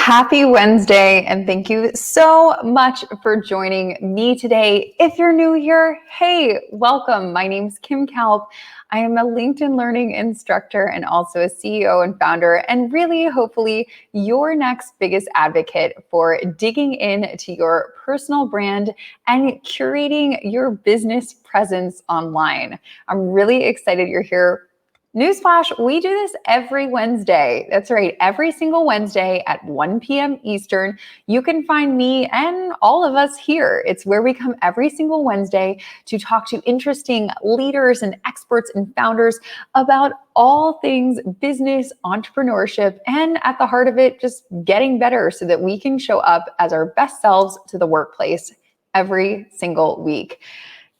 Happy Wednesday, and thank you so much for joining me today. If you're new here, hey, welcome. My name's Kim Kalp. I am a LinkedIn learning instructor and also a CEO and founder, and really, hopefully, your next biggest advocate for digging into your personal brand and curating your business presence online. I'm really excited you're here. Newsflash, we do this every Wednesday. That's right, every single Wednesday at 1 p.m. Eastern. You can find me and all of us here. It's where we come every single Wednesday to talk to interesting leaders and experts and founders about all things business, entrepreneurship, and at the heart of it, just getting better so that we can show up as our best selves to the workplace every single week.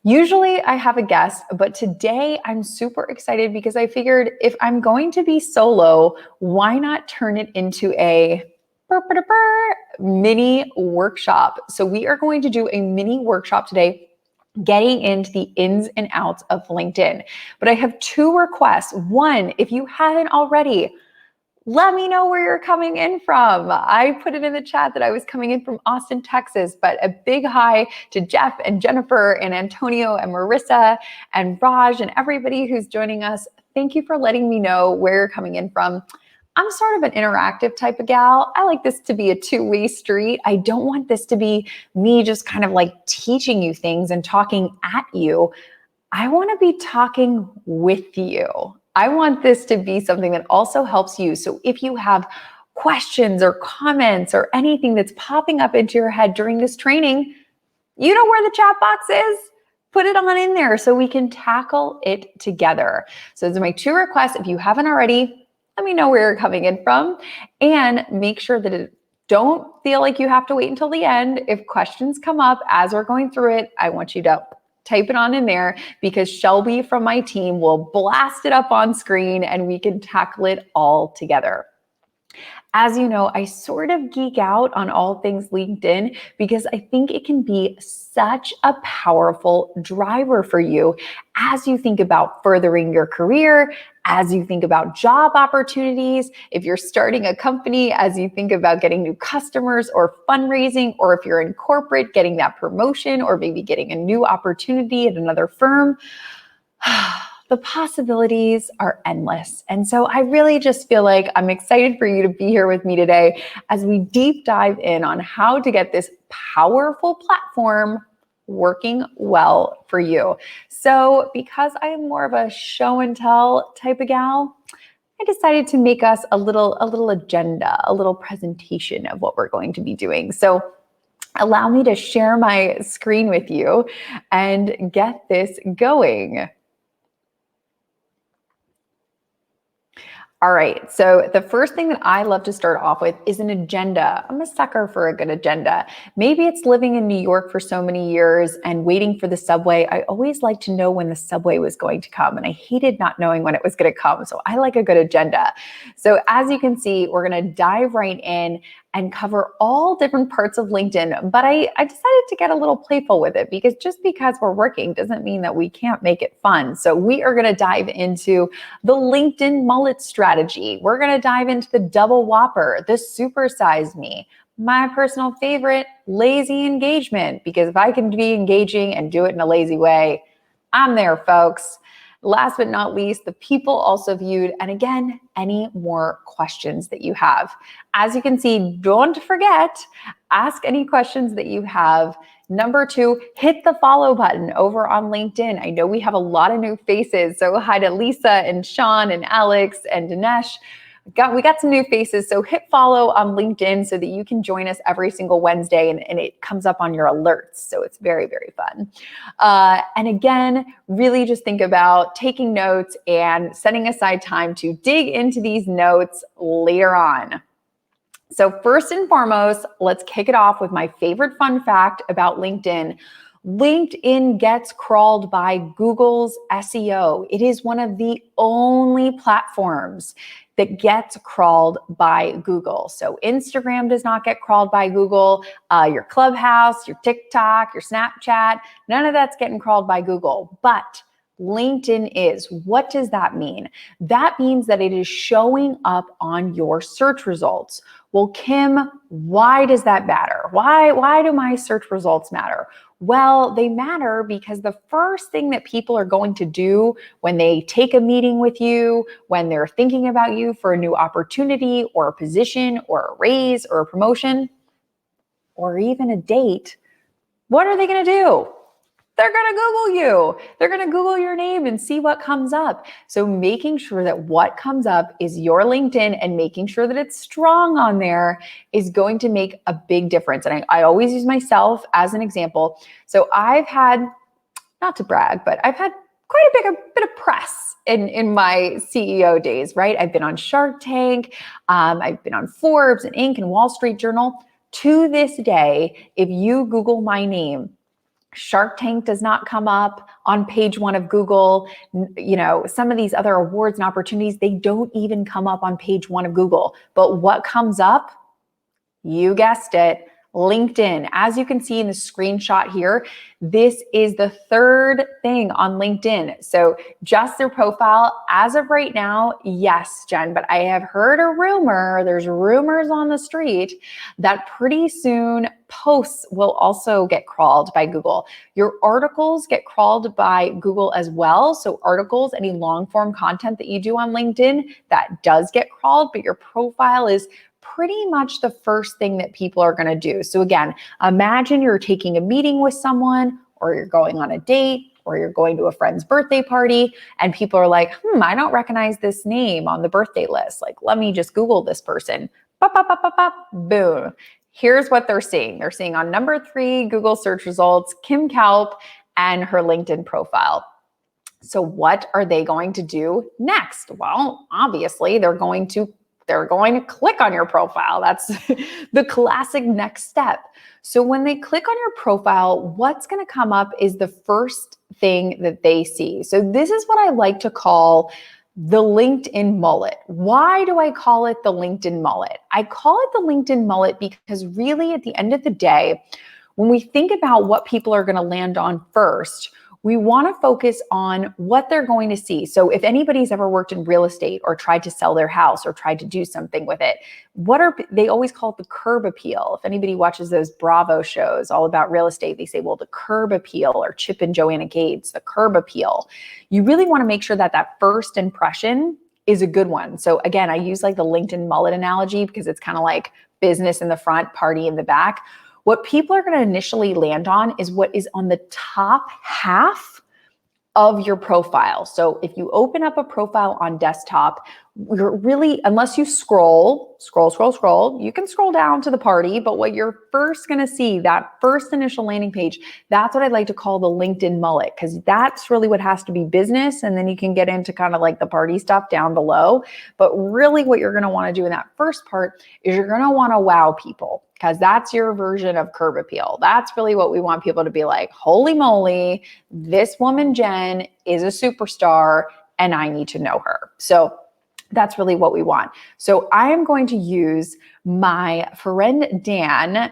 Usually I have a guest, but today I'm super excited because I figured if I'm going to be solo, why not turn it into a mini workshop? So we are going to do a mini workshop today, getting into the ins and outs of LinkedIn. But I have two requests. One, if you haven't already, let me know where you're coming in from. I put it in the chat that I was coming in from Austin, Texas, but a big hi to Jeff and Jennifer and Antonio and Marissa and Raj and everybody who's joining us. Thank you for letting me know where you're coming in from. I'm sort of an interactive type of gal. I like this to be a two-way street. I don't want this to be me just kind of like teaching you things and talking at you. I want to be talking with you. I want this to be something that also helps you. So if you have questions or comments or anything that's popping up into your head during this training, you know where the chat box is? Put it on in there so we can tackle it together. So those are my two requests. If you haven't already, let me know where you're coming in from and make sure that don't feel like you have to wait until the end. If questions come up as we're going through it, I want you to type it on in there because Shelby from my team will blast it up on screen and we can tackle it all together. As you know, I sort of geek out on all things LinkedIn because I think it can be such a powerful driver for you as you think about furthering your career, as you think about job opportunities, if you're starting a company, as you think about getting new customers or fundraising, or if you're in corporate, getting that promotion or maybe getting a new opportunity at another firm. The possibilities are endless. And so I really just feel like I'm excited for you to be here with me today as we deep dive in on how to get this powerful platform working well for you. So because I am more of a show and tell type of gal, I decided to make us a little agenda, a little presentation of what we're going to be doing. So allow me to share my screen with you and get this going. All right, so the first thing that I love to start off with is an agenda. I'm a sucker for a good agenda. Maybe it's living in New York for so many years and waiting for the subway. I always like to know when the subway was going to come, and I hated not knowing when it was going to come. So I like a good agenda. So as you can see, we're going to dive right in and cover all different parts of LinkedIn. But I decided to get a little playful with it because just because we're working doesn't mean that we can't make it fun. So we are going to dive into the LinkedIn mullet strategy. We're going to dive into the double whopper, the supersize me, my personal favorite, lazy engagement, because if I can be engaging and do it in a lazy way, I'm there, folks. Last but not least, the people also viewed, and again, any more questions that you have. As you can see, don't forget, ask any questions that you have. Number 2, hit the follow button over on LinkedIn. I know we have a lot of new faces, so hi to Lisa and Sean and Alex and Dinesh. We got some new faces, so hit follow on LinkedIn so that you can join us every single Wednesday and it comes up on your alerts. So it's very, very fun. And again, really just think about taking notes and setting aside time to dig into these notes later on. So first and foremost, let's kick it off with my favorite fun fact about LinkedIn. LinkedIn gets crawled by Google's SEO. It is one of the only platforms that gets crawled by Google. So Instagram does not get crawled by Google. Your Clubhouse, your TikTok, your Snapchat, none of that's getting crawled by Google. But LinkedIn is. What does that mean? That means that it is showing up on your search results. Well, Kim, why does that matter? Why do my search results matter? Well, they matter because the first thing that people are going to do when they take a meeting with you, when they're thinking about you for a new opportunity or a position or a raise or a promotion or even a date, what are they going to do? They're going to Google you. They're going to Google your name and see what comes up. So making sure that what comes up is your LinkedIn and making sure that it's strong on there is going to make a big difference. And I always use myself as an example. So I've had, not to brag, but I've had quite a bit of press in my CEO days, right? I've been on Shark Tank. I've been on Forbes and Inc. and Wall Street Journal. To this day, if you Google my name, Shark Tank does not come up on page 1 of Google. You know, some of these other awards and opportunities, they don't even come up on page 1 of Google. But what comes up? You guessed it, LinkedIn. As you can see in the screenshot here, this is the third thing on LinkedIn. So just their profile as of right now, yes, Jen, but I have heard a rumor, there's rumors on the street that pretty soon posts will also get crawled by Google. Your articles get crawled by Google as well. So articles, any long form content that you do on LinkedIn, that does get crawled, but your profile is pretty much the first thing that people are going to do. So again, imagine you're taking a meeting with someone, or you're going on a date, or you're going to a friend's birthday party, and people are like, I don't recognize this name on the birthday list. Like, let me just Google this person. Bop, bop, bop, bop, bop. Boom. Here's what they're seeing. They're seeing on number 3 Google search results, Kim Kalp and her LinkedIn profile. So what are they going to do next? Well, obviously they're going to click on your profile. That's the classic next step. So when they click on your profile, what's going to come up is the first thing that they see. So this is what I like to call the LinkedIn mullet. Why do I call it the LinkedIn mullet? I call it the LinkedIn mullet because really at the end of the day, when we think about what people are going to land on first, we want to focus on what they're going to see. So if anybody's ever worked in real estate or tried to sell their house or tried to do something with it, they always call it the curb appeal. If anybody watches those Bravo shows all about real estate, they say, well, the curb appeal, or Chip and Joanna Gates, the curb appeal. You really want to make sure that that first impression is a good one. So again, I use like the LinkedIn mullet analogy because it's kind of like business in the front, party in the back. What people are going to initially land on is what is on the top half of your profile. So if you open up a profile on desktop, you're really, unless you scroll, you can scroll down to the party, but what you're first going to see, that first initial landing page, that's what I'd like to call the LinkedIn mullet, because that's really what has to be business. And then you can get into kind of like the party stuff down below. But really what you're going to want to do in that first part is you're going to want to wow people, because that's your version of curb appeal. That's really what we want people to be like, holy moly, this woman, Jen, is a superstar and I need to know her. So that's really what we want. So I am going to use my friend Dan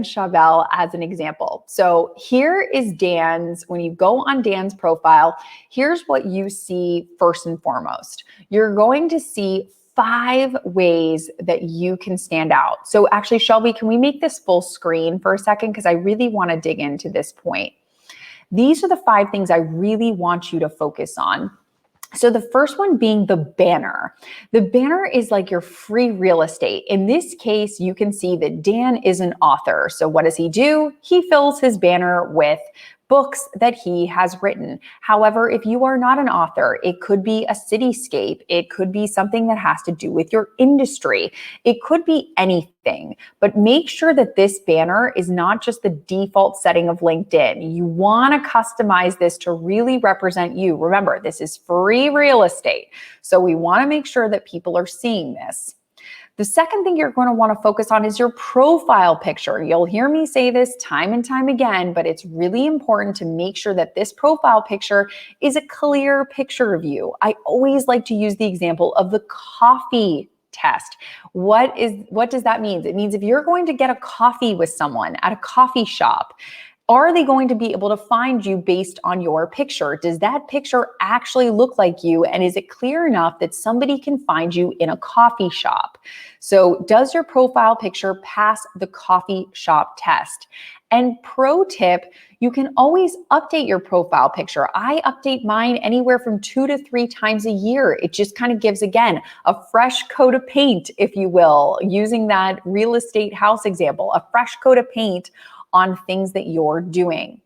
Chauvel as an example. So here is Dan's, when you go on Dan's profile, here's what you see first and foremost. You're going to see 5 ways that you can stand out. So actually, Shelby, can we make this full screen for a second? Because I really want to dig into this point. These are the 5 things I really want you to focus on. So the first one being the banner. The banner is like your free real estate. In this case, you can see that Dan is an author. So what does he do? He fills his banner with books that he has written. However, if you are not an author, it could be a cityscape. It could be something that has to do with your industry. It could be anything, but make sure that this banner is not just the default setting of LinkedIn. You want to customize this to really represent you. Remember, this is free real estate. So we want to make sure that people are seeing this. The second thing you're going to want to focus on is your profile picture. You'll hear me say this time and time again, but it's really important to make sure that this profile picture is a clear picture of you. I always like to use the example of the coffee test. What does that mean? It means if you're going to get a coffee with someone at a coffee shop, Are they going to be able to find you based on your picture? Does that picture actually look like you? And is it clear enough that somebody can find you in a coffee shop? So does your profile picture pass the coffee shop test? And pro tip, you can always update your profile picture. I update mine anywhere from 2 to 3 times a year. It just kind of gives, again, a fresh coat of paint, if you will, using that real estate house example, a fresh coat of paint on things that you're doing.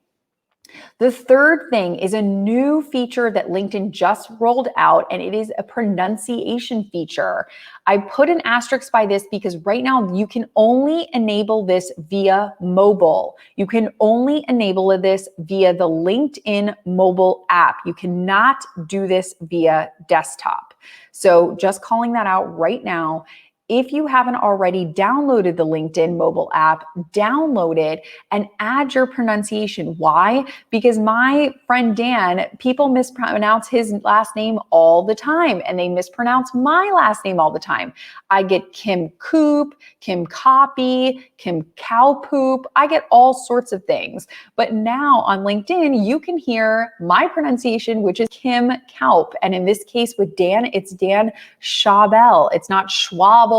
The third thing is a new feature that LinkedIn just rolled out, and it is a pronunciation feature. I put an asterisk by this because right now you can only enable this via mobile. You can only enable this via the LinkedIn mobile app. You cannot do this via desktop. So just calling that out right now. If you haven't already downloaded the LinkedIn mobile app, download it and add your pronunciation. Why? Because my friend Dan, people mispronounce his last name all the time, and they mispronounce my last name all the time. I get Kim Coop, Kim Copy, Kim Cow Poop. I get all sorts of things. But now on LinkedIn, you can hear my pronunciation, which is Kim Kaup. And in this case with Dan, it's Dan Schabel. It's not Schwabel.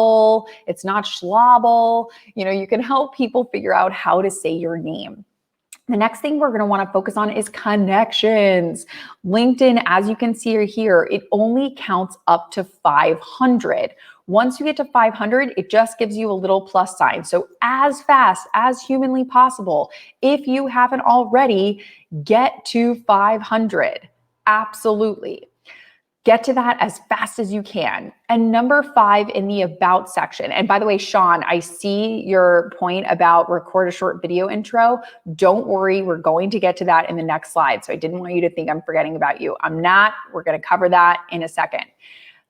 It's not Schlabel. You can help people figure out how to say your name. The next thing we're going to want to focus on is connections. LinkedIn, as you can see here, it only counts up to 500. Once you get to 500, it just gives you a little plus sign. So as fast as humanly possible, if you haven't already, get to 500. Absolutely. Get to that as fast as you can. And number 5 in the about section. And by the way, Sean, I see your point about record a short video intro. Don't worry, we're going to get to that in the next slide. So I didn't want you to think I'm forgetting about you. I'm not. We're going to cover that in a second.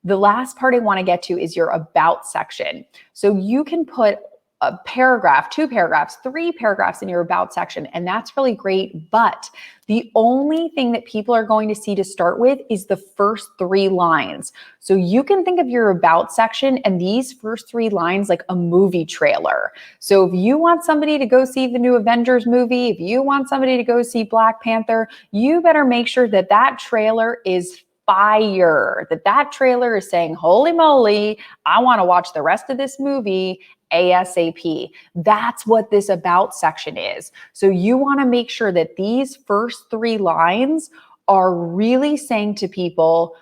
The last part I want to get to is your about section. So you can put a paragraph, 2 paragraphs, 3 paragraphs in your about section, and that's really great. But the only thing that people are going to see to start with is the first 3 lines. So you can think of your about section and these first 3 lines like a movie trailer. So if you want somebody to go see the new Avengers movie, if you want somebody to go see Black Panther, you better make sure that that trailer is fire, that trailer is saying, holy moly, I want to watch the rest of this movie ASAP. That's what this about section is. So you want to make sure that these first 3 lines are really saying to people,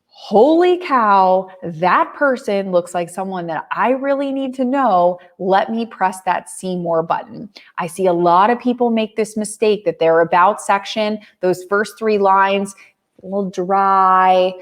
holy cow, that person looks like someone that I really need to know. Let me press that see more button. I see a lot of people make this mistake that their about section, those first 3 lines, a little dry,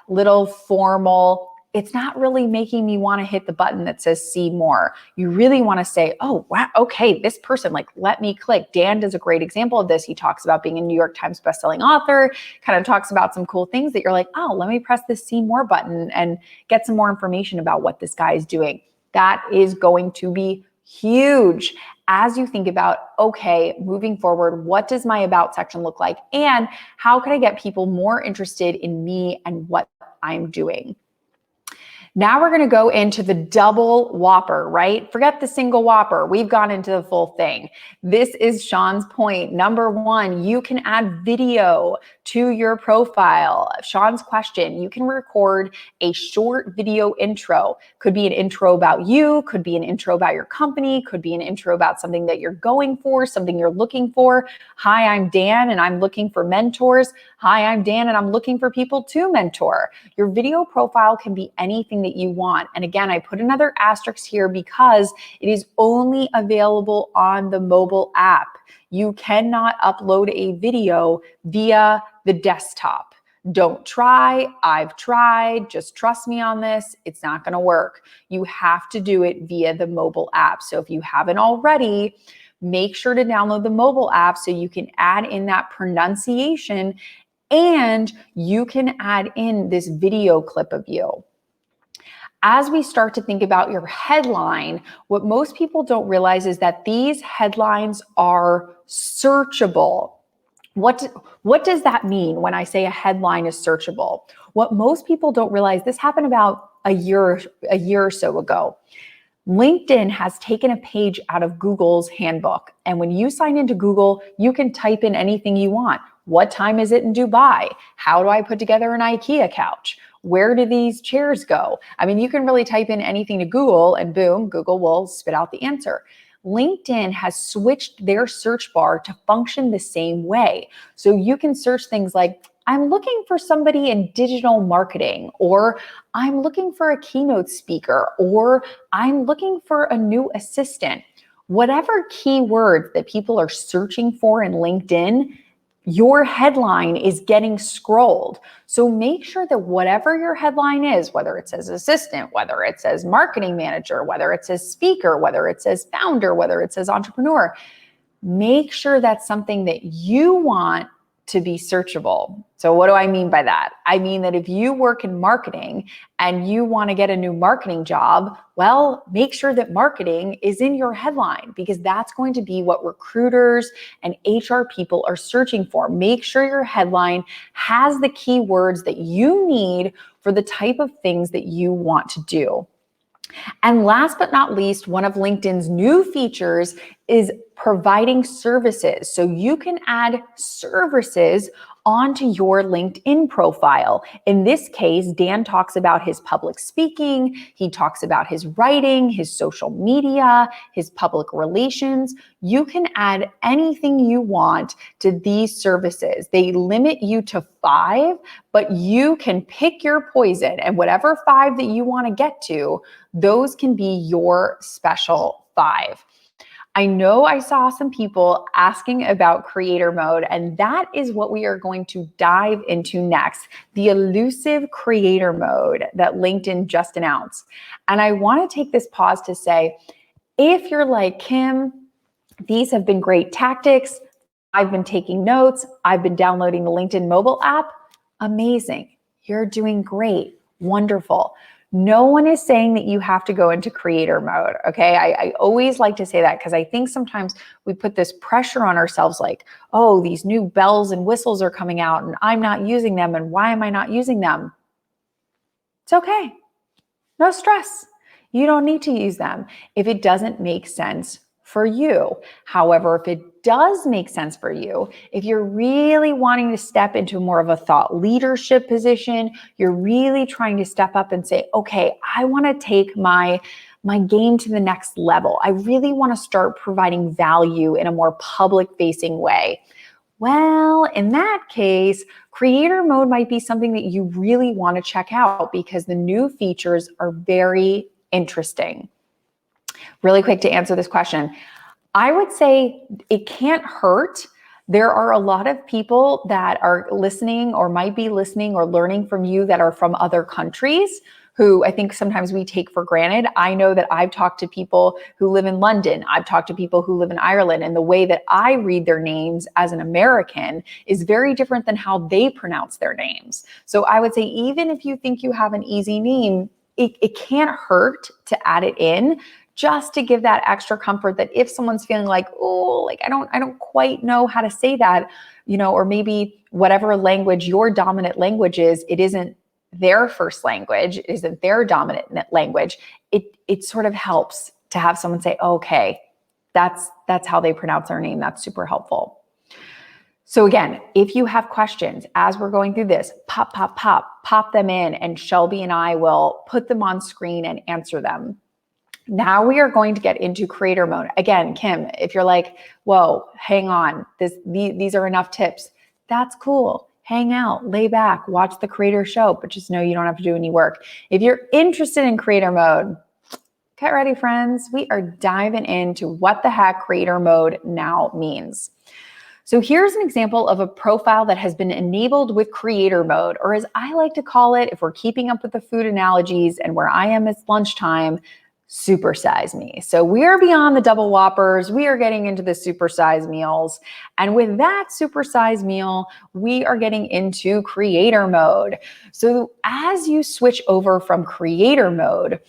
little formal. It's not really making me want to hit the button that says see more. You really want to say, oh, wow, okay, this person, let me click. Dan does a great example of this. He talks about being a New York Times bestselling author, kind of talks about some cool things that you're like, oh, let me press this see more button and get some more information about what this guy is doing. That is going to be huge as you think about, okay, moving forward, what does my about section look like? And how can I get people more interested in me and what I'm doing? Now we're going to go into the double whopper, right? Forget the single whopper. We've gone into the full thing. This is Sean's point. Number 1, you can add video to your profile. Sean's question, you can record a short video intro. Could be an intro about you, could be an intro about your company, could be an intro about something that you're going for, something you're looking for. Hi, I'm Dan and I'm looking for mentors. Hi, I'm Dan and I'm looking for people to mentor. Your video profile can be anything that you want. And again, I put another asterisk here because it is only available on the mobile app. You cannot upload a video via the desktop. Don't try. I've tried. Just trust me on this. It's not going to work. You have to do it via the mobile app. So if you haven't already, make sure to download the mobile app so you can add in that pronunciation and you can add in this video clip of you. As we start to think about your headline, what most people don't realize is that these headlines are searchable. What does that mean when I say a headline is searchable? What most people don't realize, this happened about a year or so ago. LinkedIn has taken a page out of Google's handbook. And when you sign into Google, you can type in anything you want. What time is it in Dubai? How do I put together an IKEA couch? Where do these chairs go? I mean, you can really type in anything to Google and boom, Google will spit out the answer. LinkedIn has switched their search bar to function the same way. So you can search things like, I'm looking for somebody in digital marketing, or I'm looking for a keynote speaker, or I'm looking for a new assistant. Whatever keywords that people are searching for in LinkedIn, your headline is getting scrolled. So make sure that whatever your headline is, whether it says assistant, whether it says marketing manager, whether it says speaker, whether it says founder, whether it says entrepreneur, make sure that's something that you want to be searchable. So what do I mean by that? I mean that if you work in marketing and you want to get a new marketing job, well, make sure that marketing is in your headline, because that's going to be what recruiters and HR people are searching for. Make sure your headline has the keywords that you need for the type of things that you want to do. And last but not least, one of LinkedIn's new features is providing services. So you can add services onto your LinkedIn profile. In this case, Dan talks about his public speaking. He talks about his writing, his social media, his public relations. You can add anything you want to these services. They limit you to 5, but you can pick your poison, and whatever 5 that you want to get to, those can be your special 5. I know I saw some people asking about creator mode, and that is what we are going to dive into next, the elusive creator mode that LinkedIn just announced. And I want to take this pause to say, if you're like, Kim, these have been great tactics, I've been taking notes, I've been downloading the LinkedIn mobile app, amazing. You're doing great, wonderful. No one is saying that you have to go into creator mode, okay? I always like to say that, because I think sometimes we put this pressure on ourselves like, oh, these new bells and whistles are coming out and I'm not using them, and why am I not using them? It's okay. No stress. You don't need to use them if it doesn't make sense for you. However, if it does make sense for you, if you're really wanting to step into more of a thought leadership position, you're really trying to step up and say, okay, I want to take my game to the next level. I really want to start providing value in a more public facing way. Well, in that case, creator mode might be something that you really want to check out, because the new features are very interesting. Really quick to answer this question, I would say it can't hurt. There are a lot of people that are listening or might be listening or learning from you that are from other countries, who I think sometimes we take for granted. I know that I've talked to people who live in London. I've talked to people who live in Ireland, and the way that I read their names as an American is very different than how they pronounce their names. So I would say, even if you think you have an easy name, it can't hurt to add it in, just to give that extra comfort that if someone's feeling like, oh, like I don't quite know how to say that, or maybe whatever language your dominant language is, it isn't their first language, it isn't their dominant language. It sort of helps to have someone say, okay, that's how they pronounce their name. That's super helpful. So again, if you have questions as we're going through this, pop them in, and Shelby and I will put them on screen and answer them. Now we are going to get into creator mode. Again, Kim, if you're like, whoa, hang on, these are enough tips, that's cool. Hang out, lay back, watch the creator show, but just know you don't have to do any work. If you're interested in creator mode, get ready, friends. We are diving into what the heck creator mode now means. So here's an example of a profile that has been enabled with creator mode, or as I like to call it, if we're keeping up with the food analogies and where I am, it's lunchtime, supersize me. So we are beyond the double whoppers. We are getting into the supersize meals. And with that supersize meal, we are getting into creator mode. So as you switch over from creator mode,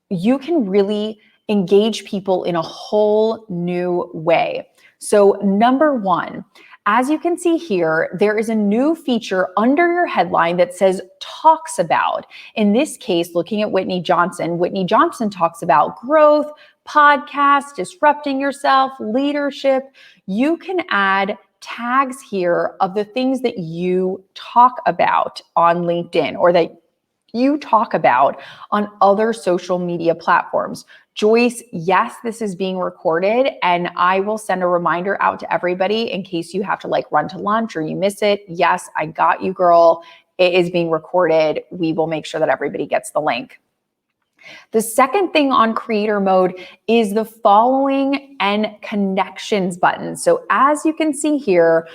you can really engage people in a whole new way. So number one, As you can see here, there is a new feature under your headline that says talks about. In this case, looking at Whitney Johnson talks about growth, podcasts, disrupting yourself, leadership. You can add tags here of the things that you talk about on LinkedIn or that you talk about on other social media platforms. Joyce, yes, this is being recorded, and I will send a reminder out to everybody in case you have to like run to lunch or you miss it. Yes, I got you, girl. It is being recorded. We will make sure that everybody gets the link. The second thing on creator mode is the following and connections button. So as you can see here,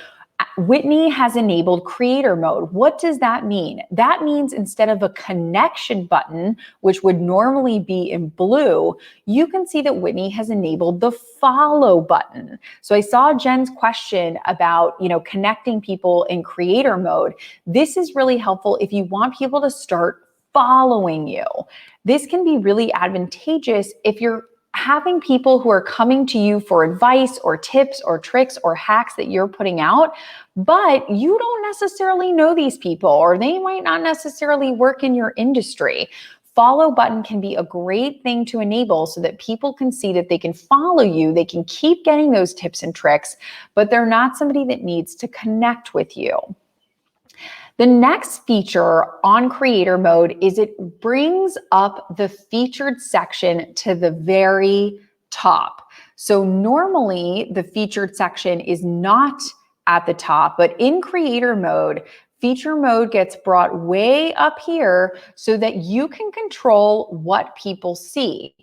Whitney has enabled creator mode. What does that mean? That means instead of a connection button, which would normally be in blue, you can see that Whitney has enabled the follow button. So I saw Jen's question about, connecting people in creator mode. This is really helpful if you want people to start following you. This can be really advantageous if you're having people who are coming to you for advice or tips or tricks or hacks that you're putting out, but you don't necessarily know these people or they might not necessarily work in your industry. Follow button can be a great thing to enable so that people can see that they can follow you, they can keep getting those tips and tricks, but they're not somebody that needs to connect with you. The next feature on creator mode is it brings up the featured section to the very top. So normally the featured section is not at the top, but in creator mode, feature mode gets brought way up here so that you can control what people see.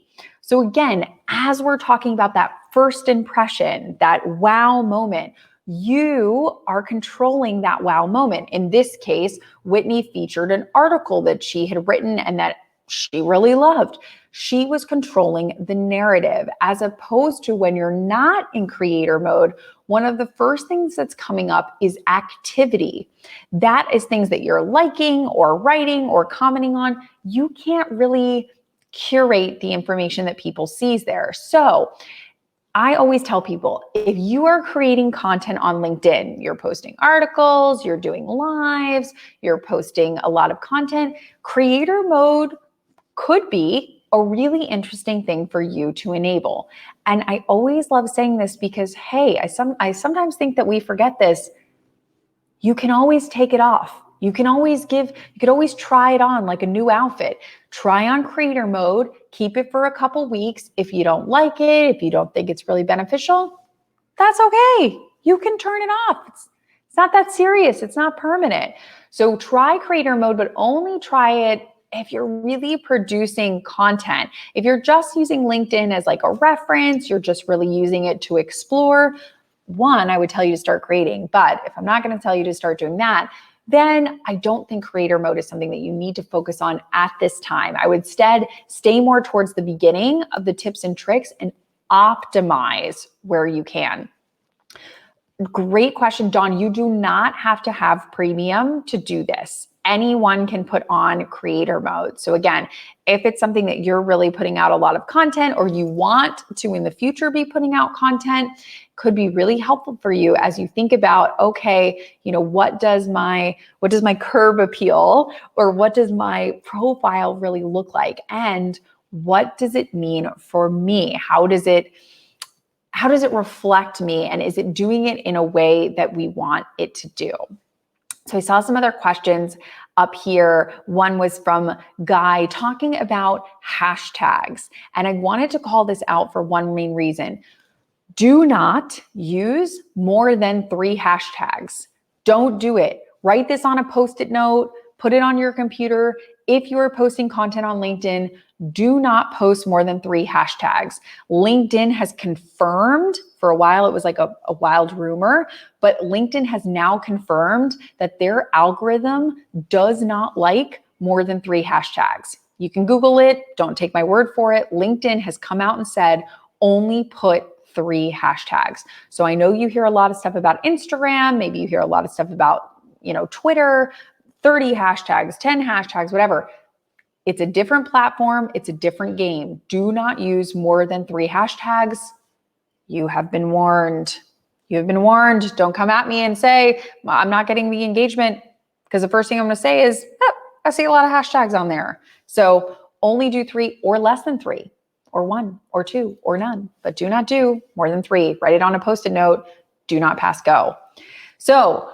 So again, as we're talking about that first impression, that wow moment, you are controlling that wow moment. In this case, Whitney featured an article that she had written and that she really loved. She was controlling the narrative, as opposed to when you're not in creator mode, one of the first things that's coming up is activity. That is things that you're liking or writing or commenting on. You can't really curate the information that people sees there. So I always tell people, if you are creating content on LinkedIn, you're posting articles, you're doing lives, you're posting a lot of content, creator mode could be a really interesting thing for you to enable. And I always love saying this because, hey, I sometimes think that we forget this. You can always take it off. You could always try it on like a new outfit. Try on creator mode, keep it for a couple weeks. If you don't like it, if you don't think it's really beneficial, that's okay. You can turn it off. It's not that serious. It's not permanent. So try creator mode, but only try it if you're really producing content. If you're just using LinkedIn as like a reference, you're just really using it to explore, one, I would tell you to start creating. But if I'm not going to tell you to start doing that, then I don't think creator mode is something that you need to focus on at this time. I would instead stay more towards the beginning of the tips and tricks and optimize where you can. Great question, Dawn. You do not have to have premium to do this. Anyone can put on creator mode. So again, if it's something that you're really putting out a lot of content or you want to in the future be putting out content, could be really helpful for you as you think about, okay, what does my curb appeal or what does my profile really look like? And what does it mean for me? How does it reflect me? And is it doing it in a way that we want it to do? So I saw some other questions up here. One was from Guy talking about hashtags. And I wanted to call this out for one main reason. Do not use more than 3 hashtags. Don't do it. Write this on a Post-it note, put it on your computer. If you are posting content on LinkedIn, do not post more than 3 hashtags. LinkedIn has confirmed, for a while it was like a wild rumor, but LinkedIn has now confirmed that their algorithm does not like more than 3 hashtags. You can Google it, don't take my word for it. LinkedIn has come out and said, only put 3 hashtags. So I know you hear a lot of stuff about Instagram, maybe you hear a lot of stuff about, Twitter, 30 hashtags, 10 hashtags, whatever. It's a different platform. It's a different game. Do not use more than 3 hashtags. You have been warned. You have been warned. Don't come at me and say, I'm not getting the engagement, because the first thing I'm going to say is, oh, I see a lot of hashtags on there. So only do 3 or less than 3, or 1 or 2 or none, but do not do more than 3. Write it on a Post-it note. Do not pass go. So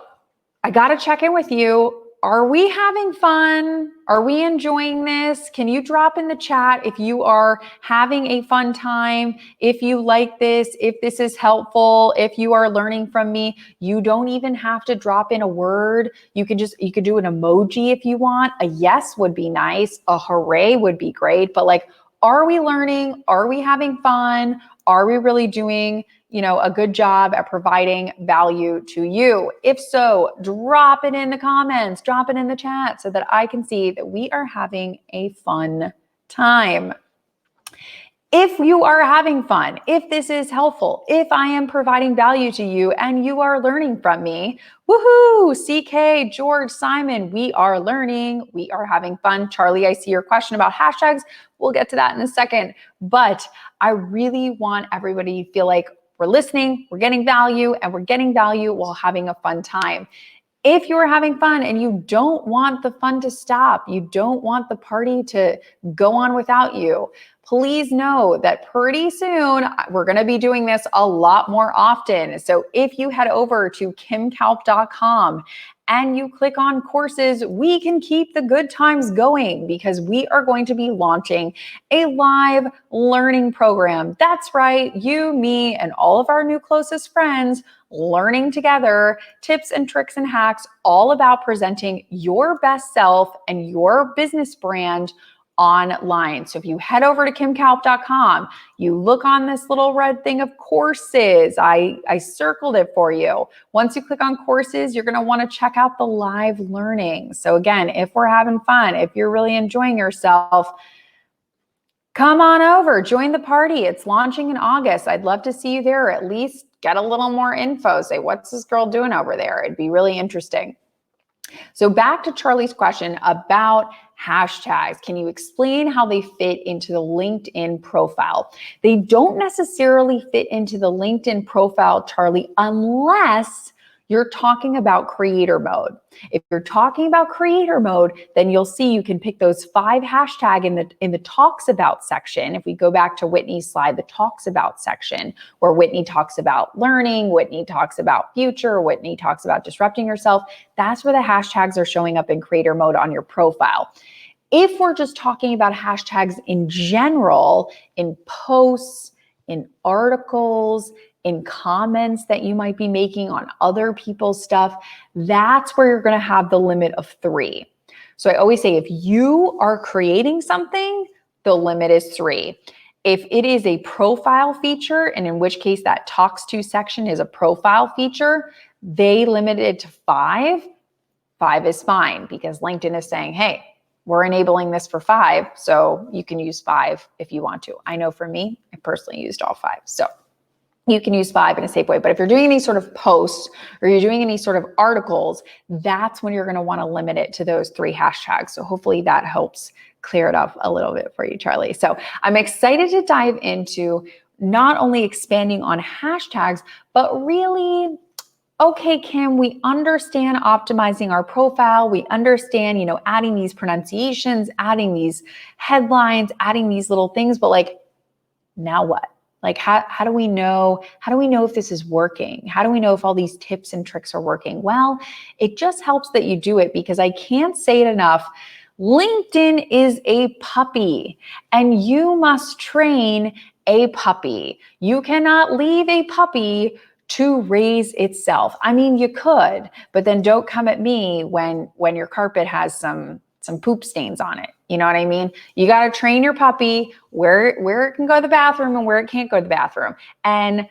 I got to check in with you. Are we having fun? Are we enjoying this? Can you drop in the chat if you are having a fun time, if you like this, if this is helpful, if you are learning from me? You don't even have to drop in a word. You could do an emoji if you want. A yes would be nice. A hooray would be great. But like, are we learning? Are we having fun? Are we really doing a good job at providing value to you? If so, drop it in the comments, drop it in the chat so that I can see that we are having a fun time. If you are having fun, if this is helpful, if I am providing value to you and you are learning from me, woohoo, CK, George, Simon, we are learning, we are having fun. Charlie, I see your question about hashtags. We'll get to that in a second, but I really want everybody to feel like we're listening, we're getting value, and we're getting value while having a fun time. If you're having fun and you don't want the fun to stop, you don't want the party to go on without you, please know that pretty soon we're going to be doing this a lot more often. So if you head over to kimkalp.com and you click on courses, we can keep the good times going, because we are going to be launching a live learning program. That's right, you, me, and all of our new closest friends learning together, tips and tricks and hacks, all about presenting your best self and your business brand online. So if you head over to kimkalp.com, you look on this little red thing of courses. I circled it for you. Once you click on courses, you're going to want to check out the live learning. So again, if we're having fun, if you're really enjoying yourself, come on over, join the party. It's launching in August. I'd love to see you there, or at least get a little more info. Say, what's this girl doing over there? It'd be really interesting. So back to Charlie's question about hashtags. Can you explain how they fit into the LinkedIn profile? They don't necessarily fit into the LinkedIn profile, Charlie, unless you're talking about creator mode. If you're talking about creator mode, then you'll see you can pick those 5 hashtags in the talks about section. If we go back to Whitney's slide, the talks about section, where Whitney talks about learning, Whitney talks about future, Whitney talks about disrupting yourself, that's where the hashtags are showing up in creator mode on your profile. If we're just talking about hashtags in general, in posts, in articles, in comments that you might be making on other people's stuff, that's where you're going to have the limit of 3. So I always say, if you are creating something, the limit is 3. If it is a profile feature, and in which case that talks to section is a profile feature, they limit it to 5. 5 is fine, because LinkedIn is saying, hey, we're enabling this for 5, so you can use 5 if you want to. I know for me, I personally used all 5. So you can use 5 in a safe way. But if you're doing any sort of posts or you're doing any sort of articles, that's when you're going to want to limit it to those 3 hashtags. So hopefully that helps clear it up a little bit for you, Charlie. So I'm excited to dive into not only expanding on hashtags, but really, okay, Kim, we understand optimizing our profile. We understand, adding these pronunciations, adding these headlines, adding these little things, but like, now what? Like, how do we know? How do we know if this is working? How do we know if all these tips and tricks are working? Well, it just helps that you do it, because I can't say it enough. LinkedIn is a puppy, and you must train a puppy. You cannot leave a puppy to raise itself. I mean, you could, but then don't come at me when your carpet has some poop stains on it. You know what I mean? You got to train your puppy where it can go to the bathroom and where it can't go to the bathroom. And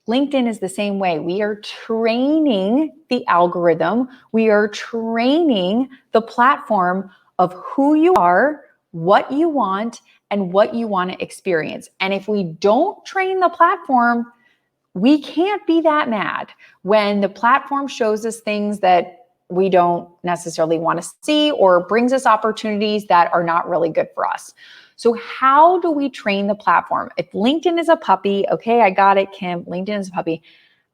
LinkedIn is the same way. We are training the algorithm. We are training the platform of who you are, what you want, and what you want to experience. And if we don't train the platform, we can't be that mad when the platform shows us things that we don't necessarily want to see, or brings us opportunities that are not really good for us. So how do we train the platform? If LinkedIn is a puppy, okay, I got it, Kim, LinkedIn is a puppy.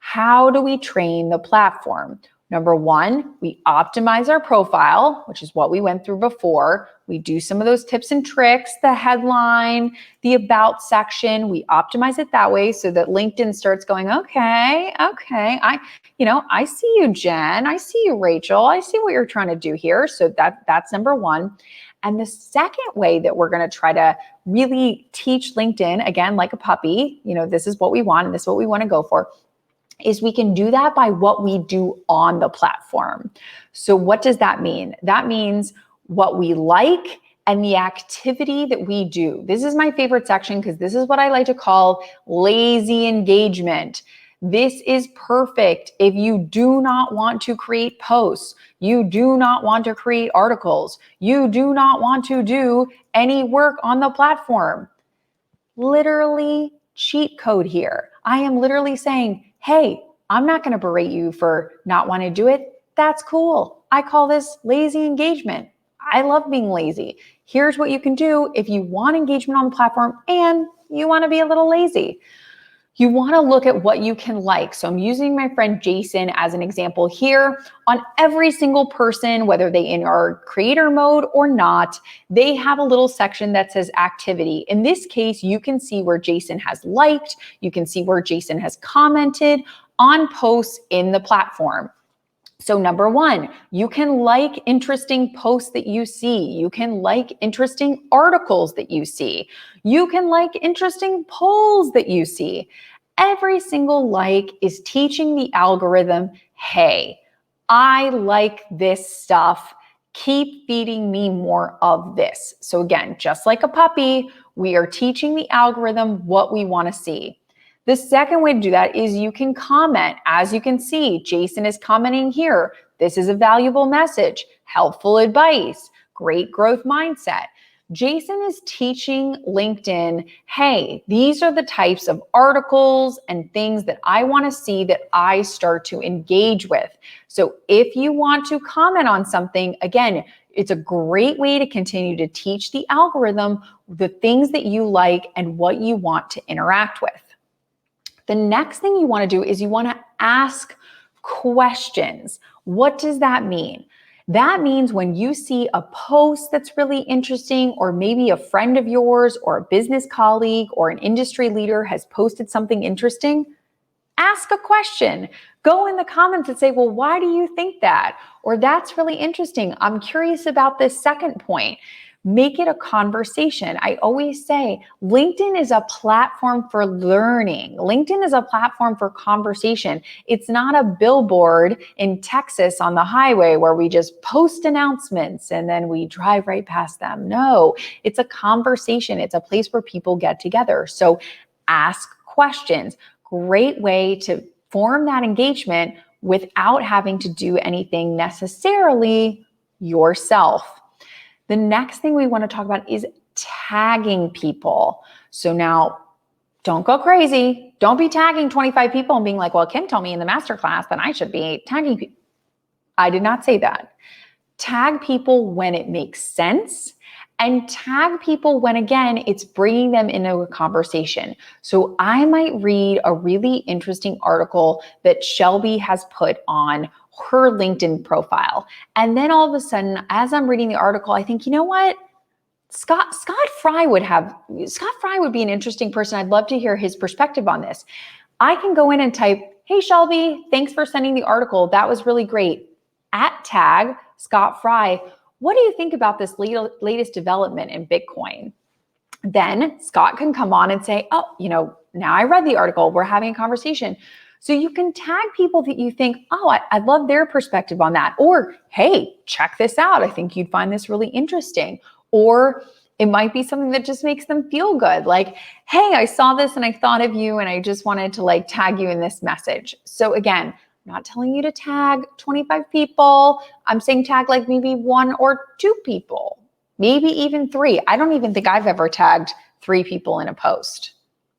How do we train the platform? Number one, we optimize our profile, which is what we went through before. We do some of those tips and tricks, the headline, the about section. We optimize it that way so that LinkedIn starts going, okay, I see you, Jen. I see you, Rachel. I see what you're trying to do here. So that's number one. And the second way that we're going to try to really teach LinkedIn, again, like a puppy, this is what we want and this is what we want to go for, is we can do that by what we do on the platform. So what does that mean? That means what we like and the activity that we do. This is my favorite section because this is what I like to call lazy engagement. This is perfect if you do not want to create posts, you do not want to create articles, you do not want to do any work on the platform. Literally cheat code here. I am literally saying, hey, I'm not going to berate you for not wanting to do it. That's cool. I call this lazy engagement. I love being lazy. Here's what you can do if you want engagement on the platform and you want to be a little lazy. You want to look at what you can like. So I'm using my friend Jason as an example here. On every single person, whether they are creator mode or not, they have a little section that says activity. In this case, you can see where Jason has liked, you can see where Jason has commented on posts in the platform. So number one, you can like interesting posts that you see. You can like interesting articles that you see. You can like interesting polls that you see. Every single like is teaching the algorithm, hey, I like this stuff. Keep feeding me more of this. So again, just like a puppy, we are teaching the algorithm what we want to see. The second way to do that is you can comment. As you can see, Jason is commenting here. This is a valuable message, helpful advice, great growth mindset. Jason is teaching LinkedIn, hey, these are the types of articles and things that I want to see that I start to engage with. So if you want to comment on something, again, it's a great way to continue to teach the algorithm the things that you like and what you want to interact with. The next thing you want to do is you want to ask questions. What does that mean? That means when you see a post that's really interesting, or maybe a friend of yours or a business colleague or an industry leader has posted something interesting, ask a question. Go in the comments and say, well, why do you think that? Or that's really interesting. I'm curious about this second point. Make it a conversation. I always say LinkedIn is a platform for learning. LinkedIn is a platform for conversation. It's not a billboard in Texas on the highway where we just post announcements and then we drive right past them. No, it's a conversation. It's a place where people get together. So ask questions. Great way to form that engagement without having to do anything necessarily yourself. The next thing we want to talk about is tagging people. So now, don't go crazy. Don't be tagging 25 people and being like, well, Kim told me in the masterclass that I should be tagging people. I did not say that. Tag people when it makes sense, and tag people when, again, it's bringing them into a conversation. So I might read a really interesting article that Shelby has put on her LinkedIn profile. And then all of a sudden, as I'm reading the article, I think, you know what? Scott Fry would be an interesting person. I'd love to hear his perspective on this. I can go in and type, hey, Shelby, thanks for sending the article. That was really great. At tag Scott Fry, what do you think about this latest development in Bitcoin? Then Scott can come on and say, oh, now I read the article. We're having a conversation. So you can tag people that you think, oh, I love their perspective on that. Or, hey, check this out. I think you'd find this really interesting. Or it might be something that just makes them feel good. Like, hey, I saw this and I thought of you and I just wanted to tag you in this message. So again, I'm not telling you to tag 25 people. I'm saying tag maybe 1 or 2 people, maybe even 3. I don't even think I've ever tagged 3 people in a post.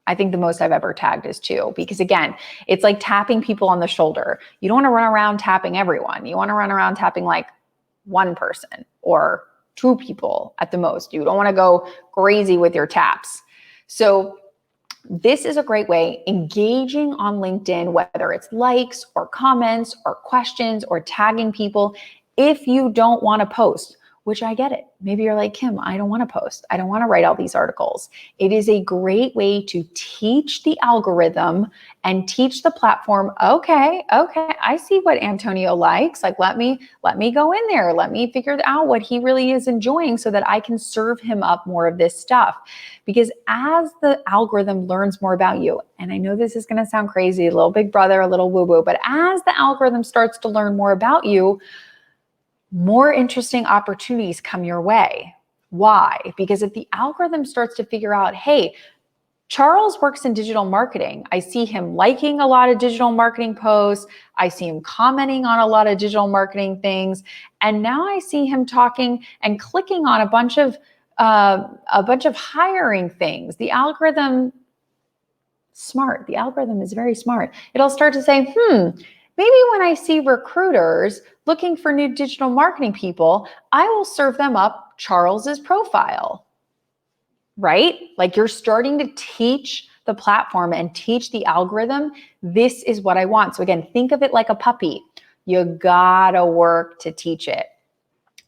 I think the most I've ever tagged is 2, because again, it's like tapping people on the shoulder. You don't want to run around tapping everyone. You want to run around tapping 1 person or 2 people at the most. You don't want to go crazy with your taps. So This is a great way, engaging on LinkedIn, whether it's likes or comments or questions or tagging people. If you don't want to post, which I get it. Maybe you're like, Kim, I don't want to post. I don't want to write all these articles. It is a great way to teach the algorithm and teach the platform, okay, I see what Antonio likes. Like, let me go in there. Let me figure out what he really is enjoying so that I can serve him up more of this stuff. Because as the algorithm learns more about you, and I know this is going to sound crazy, a little big brother, a little woo-woo, but as the algorithm starts to learn more about you, more interesting opportunities come your way. Why? Because if the algorithm starts to figure out, hey, Charles works in digital marketing. I see him liking a lot of digital marketing posts. I see him commenting on a lot of digital marketing things. And now I see him talking and clicking on a bunch of hiring things. The algorithm, smart. The algorithm is very smart. It'll start to say, maybe when I see recruiters looking for new digital marketing people, I will serve them up Charles's profile, right? Like, you're starting to teach the platform and teach the algorithm, this is what I want. So again, think of it like a puppy. You gotta work to teach it.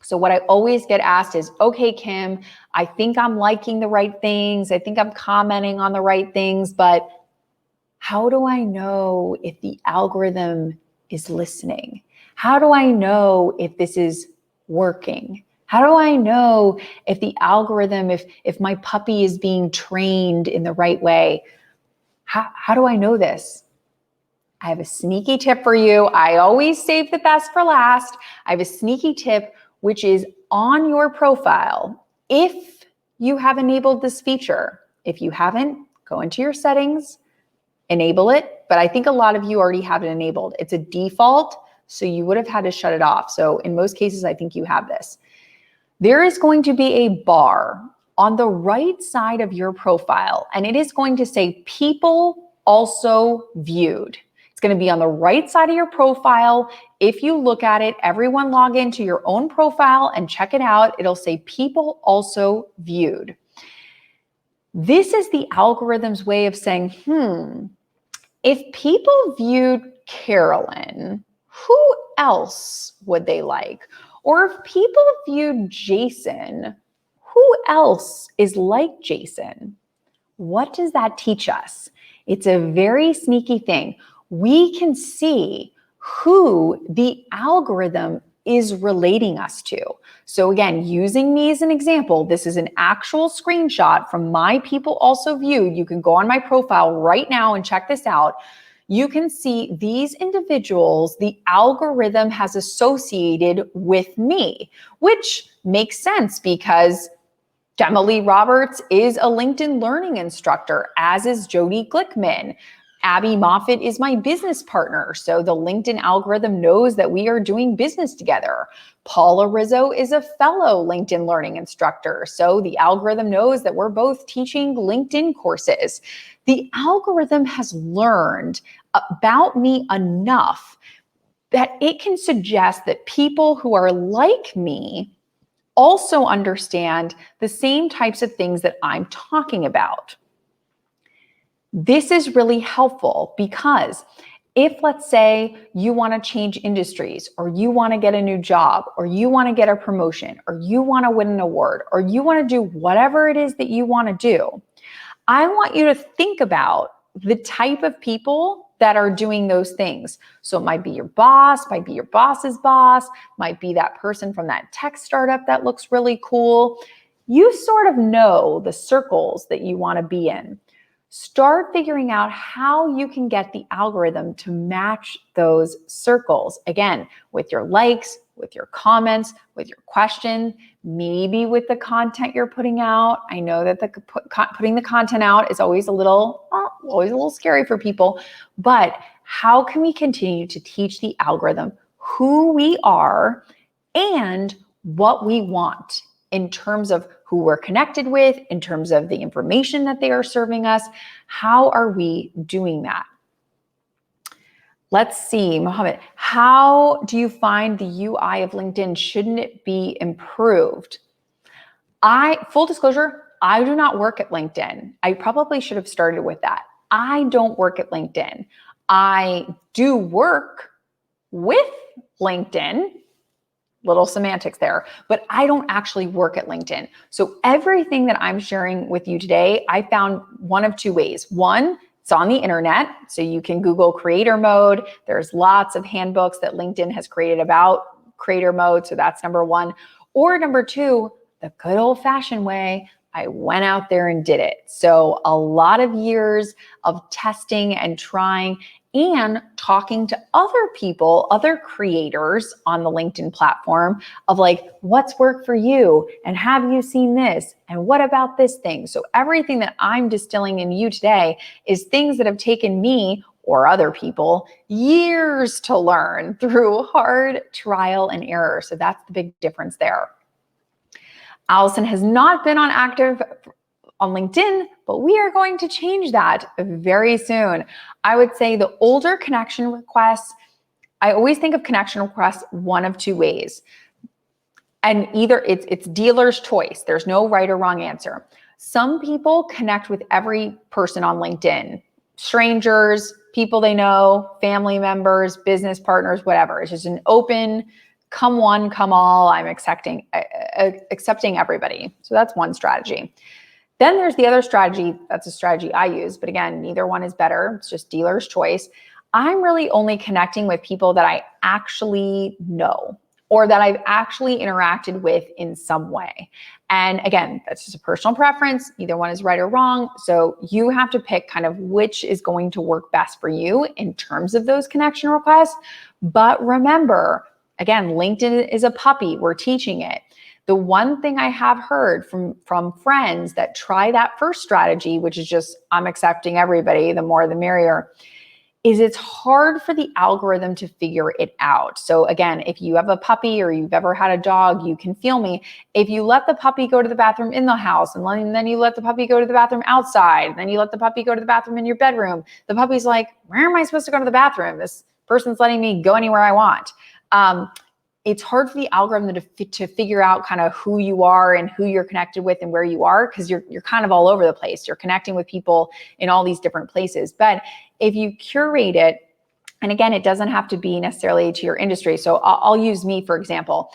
So what I always get asked is, okay, Kim, I think I'm liking the right things. I think I'm commenting on the right things, but how do I know if the algorithm is listening? How do I know if this is working? How do I know if the algorithm, if my puppy is being trained in the right way? How do I know this? I have a sneaky tip for you. I always save the best for last. I have a sneaky tip, which is on your profile. If you have enabled this feature, if you haven't, go into your settings, enable it, but I think a lot of you already have it enabled. It's a default, so you would have had to shut it off. So in most cases, I think you have this. There is going to be a bar on the right side of your profile, and it is going to say people also viewed. It's going to be on the right side of your profile. If you look at it, everyone log into your own profile and check it out. It'll say people also viewed. This is the algorithm's way of saying, if people viewed Carolyn, who else would they like? Or if people viewed Jason, who else is like Jason? What does that teach us? It's a very sneaky thing. We can see who the algorithm is relating us to. So again, using me as an example, this is an actual screenshot from my people also viewed. You can go on my profile right now and check this out. You can see these individuals the algorithm has associated with me, which makes sense because Emily Roberts is a LinkedIn learning instructor, as is Jody Glickman. Abby Moffitt is my business partner, so the LinkedIn algorithm knows that we are doing business together. Paula Rizzo is a fellow LinkedIn learning instructor, so the algorithm knows that we're both teaching LinkedIn courses. The algorithm has learned about me enough that it can suggest that people who are like me also understand the same types of things that I'm talking about. This is really helpful because if, let's say, you want to change industries, or you want to get a new job, or you want to get a promotion, or you want to win an award, or you want to do whatever it is that you want to do, I want you to think about the type of people that are doing those things. So it might be your boss, might be your boss's boss, might be that person from that tech startup that looks really cool. You sort of know the circles that you want to be in. Start figuring out how you can get the algorithm to match those circles. Again, with your likes, with your comments, with your questions, maybe with the content you're putting out. I know that putting the content out is always a little scary for people, but how can we continue to teach the algorithm who we are and what we want in terms of who we're connected with, in terms of the information that they are serving us? How are we doing that? Let's see, Mohammed, how do you find the UI of LinkedIn? Shouldn't it be improved? Full disclosure, I do not work at LinkedIn. I probably should have started with that. I don't work at LinkedIn. I do work with LinkedIn, little semantics there, but I don't actually work at LinkedIn. So everything that I'm sharing with you today, I found one of two ways. One, it's on the internet, so you can Google creator mode. There's lots of handbooks that LinkedIn has created about creator mode, so that's number one. Or number two, the good old-fashioned way, I went out there and did it. So a lot of years of testing and trying and talking to other people, other creators on the LinkedIn platform of like, what's worked for you? And have you seen this? And what about this thing? So everything that I'm distilling in you today is things that have taken me or other people years to learn through hard trial and error. So that's the big difference there. Allison has not been active on LinkedIn, but we are going to change that very soon. I would say the older connection requests, I always think of connection requests one of two ways. And either it's dealer's choice. There's no right or wrong answer. Some people connect with every person on LinkedIn, strangers, people they know, family members, business partners, whatever. It's just an open, come one, come all. I'm accepting everybody. So that's one strategy. Then there's the other strategy. That's a strategy I use, but again, neither one is better. It's just dealer's choice. I'm really only connecting with people that I actually know or that I've actually interacted with in some way. And again, that's just a personal preference. Neither one is right or wrong. So you have to pick kind of which is going to work best for you in terms of those connection requests. But remember, again, LinkedIn is a puppy. We're teaching it. The one thing I have heard from friends that try that first strategy, which is just I'm accepting everybody, the more the merrier, is it's hard for the algorithm to figure it out. So again, if you have a puppy or you've ever had a dog, you can feel me. If you let the puppy go to the bathroom in the house and then you let the puppy go to the bathroom outside, and then you let the puppy go to the bathroom in your bedroom, the puppy's like, where am I supposed to go to the bathroom? This person's letting me go anywhere I want. It's hard for the algorithm to figure out kind of who you are and who you're connected with and where you are, because you're kind of all over the place. You're connecting with people in all these different places. But if you curate it, and again, it doesn't have to be necessarily to your industry. So I'll use me, for example.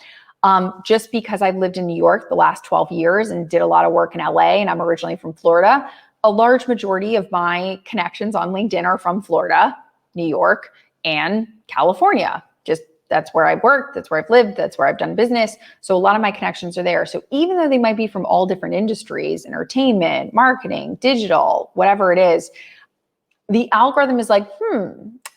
Just because I've lived in New York the last 12 years and did a lot of work in LA, and I'm originally from Florida, a large majority of my connections on LinkedIn are from Florida, New York, and California. That's where I've worked, that's where I've lived, that's where I've done business. So a lot of my connections are there. So even though they might be from all different industries, entertainment, marketing, digital, whatever it is, the algorithm is like,